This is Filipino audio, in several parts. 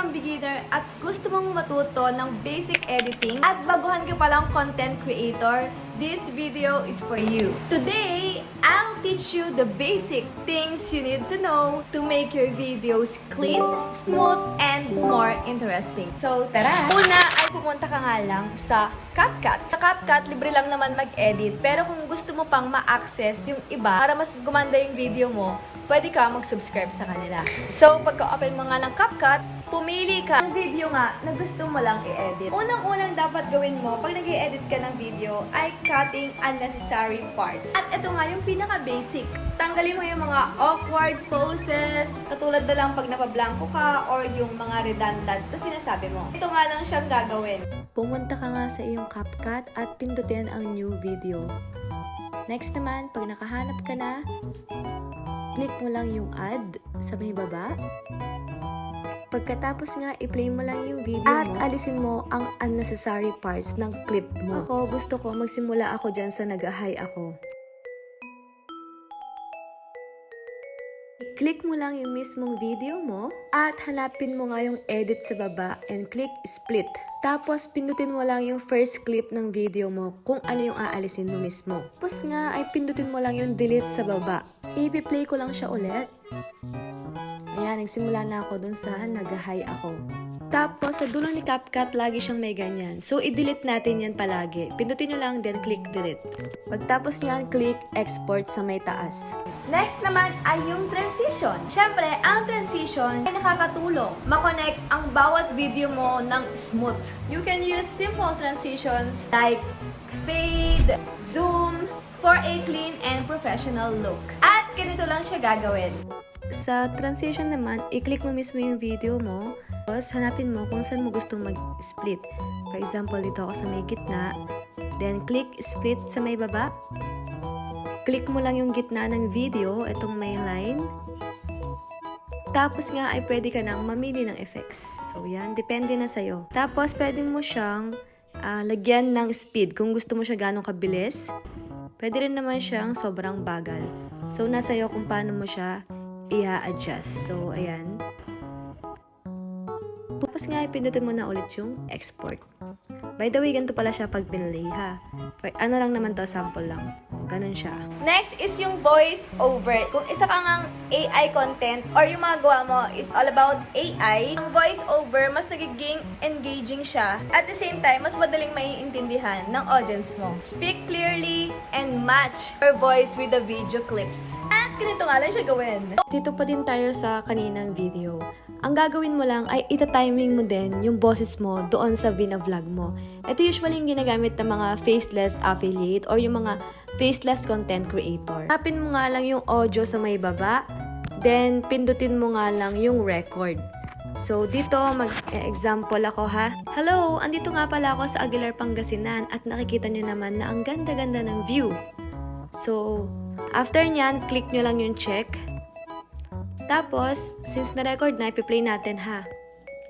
kang beginner at gusto mong matuto ng basic editing at baguhan ka palang content creator, this video is for you. Today, I'll teach you the basic things you need to know to make your videos clean, smooth, and more interesting. So, tara! Una ay pumunta ka nga lang sa CapCut. Sa CapCut, libre lang naman mag-edit. Pero kung gusto mo pang ma-access yung iba para mas gumanda yung video mo, pwede ka mag-subscribe sa kanila. So, pagka-open mo nga ng CapCut, pumili ka ng video nga na gusto mo lang i-edit. Unang-unang dapat gawin mo pag nag-i-edit ka ng video ay cutting unnecessary parts. At ito nga yung pinaka-basic. Tanggalin mo yung mga awkward poses, katulad na lang pag napablanko ka or yung mga redundant na sinasabi mo. Ito nga lang siyang gagawin. Pumunta ka nga sa iyong CapCut at pindutin ang new video. Next naman, pag nakahanap ka na, click mo lang yung add sa may baba. Pagkatapos nga, i-play mo lang yung video at alisin mo ang unnecessary parts ng clip mo. Ako, gusto ko magsimula ako dyan sa nag-hi ako. I-click mo lang yung mismong video mo at hanapin mo nga yung edit sa baba and click split. Tapos, pindutin mo lang yung first clip ng video mo kung ano yung aalisin mo mismo. Tapos nga, ay pindutin mo lang yung delete sa baba. I-play ko lang siya ulit. Ayan, nagsimula na ako dun sa nag-hi ako. Tapos, sa dulo ni CapCut, lagi siyang may ganyan. So, i-delete natin yan palagi. Pindutin nyo lang, then click delete. Pagtapos yan, click export sa may taas. Next naman ay yung transition. Siyempre, ang transition ay nakakatulong makonect ang bawat video mo ng smooth. You can use simple transitions like fade, zoom, for a clean and professional look. At ganito lang siya gagawin. Sa transition naman, i-click mo mismo yung video mo. Tapos, hanapin mo kung saan mo gustong mag-split. For example, dito ako sa may gitna. Then, click split sa may baba. Click mo lang yung gitna ng video, itong may line. Tapos nga ay pwede ka nang mamili ng effects. So yan, depende na sa'yo. Tapos pwede mo siyang lagyan ng speed kung gusto mo siya ganong kabilis. Pwede rin naman siyang sobrang bagal. So nasa iyo kung paano mo siya i-adjust. So ayan. Tapos nga ipindutin mo na ulit yung export. By the way, ganito pala siya pag pinlay ha. Ano lang naman to, sample lang. O, ganun siya. Next is yung voice over. Kung isa ka ngang AI content or yung mga gawa mo is all about AI, ang voice over, mas nagiging engaging siya. At the same time, mas madaling maiintindihan ng audience mo. Speak clearly and match your voice with the video clips. At ganito nga lang siya gawin. Dito pa din tayo sa kaninang video. Ang gagawin mo lang ay ita-timing mo din yung boses mo doon sa vlog mo. Ito usually yung ginagamit ng mga faceless affiliate or yung mga faceless content creator. Tapin mo nga lang yung audio sa may baba, then pindutin mo nga lang yung record. So dito mag-example ako ha. Hello, andito nga pala ako sa Aguilar, Pangasinan at nakikita nyo naman na ang ganda-ganda ng view. So after nyan, click nyo lang yung check. Tapos, since na-record na, ipi-play natin ha.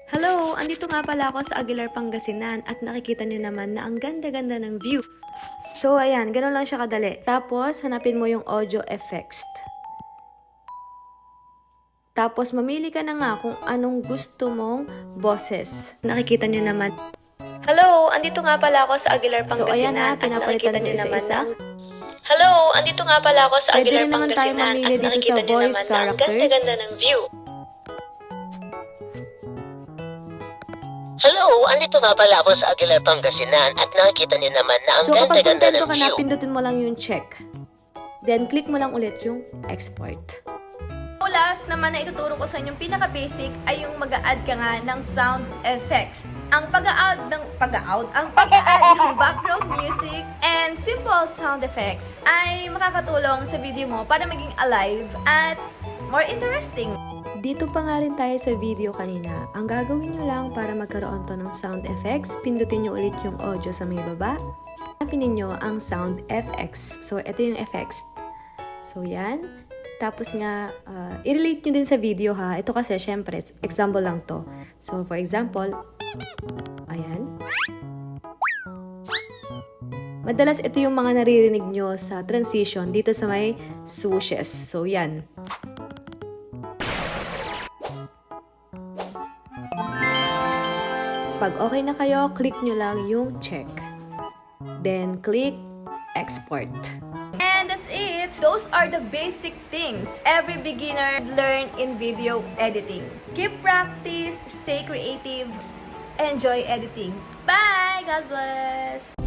Hello, andito nga pala ako sa Aguilar, Pangasinan at nakikita niyo naman na ang ganda-ganda ng view. So, ayan, ganun lang siya kadali. Tapos, hanapin mo yung audio effects. Tapos, mamili ka na nga kung anong gusto mong boses. Nakikita niyo naman. Hello, andito nga pala ako sa Aguilar, Pangasinan. So, ayan na, pinapalitan niyo isa-isa. Hello, andito nga pala ako sa Aguilar, Pangasinan at nakikita niyo naman na ang ganda-ganda ng view. Hello, andito nga pala ako sa Aguilar, Pangasinan at nakikita niyo naman na ang So kapag ganda-ganda kontento ng ka na, view. pindutin mo lang yung check. Then click mo lang ulit yung export. Last naman na ituturo ko sa inyong pinaka-basic ay yung mag-a-add ka nga ng sound effects. Ang pag-a-add ng background music and simple sound effects ay makakatulong sa video mo para maging alive at more interesting. Dito pa nga rin tayo sa video kanina. Ang gagawin nyo lang para magkaroon to ng sound effects, pindutin nyo ulit yung audio sa may baba. Hanapin ninyo ang sound FX. So, ito yung effects. So, yan. Tapos nga, i-relate nyo din sa video ha. Ito kasi, syempre, example lang to. So, for example, ayan. Madalas ito yung mga naririnig nyo sa transition dito sa may swooshes. So, yan. Kapag okay na kayo, click nyo lang yung check. Then, click export. And that's it! Those are the basic things every beginner learn in video editing. Keep practice, stay creative, enjoy editing. Bye! God bless!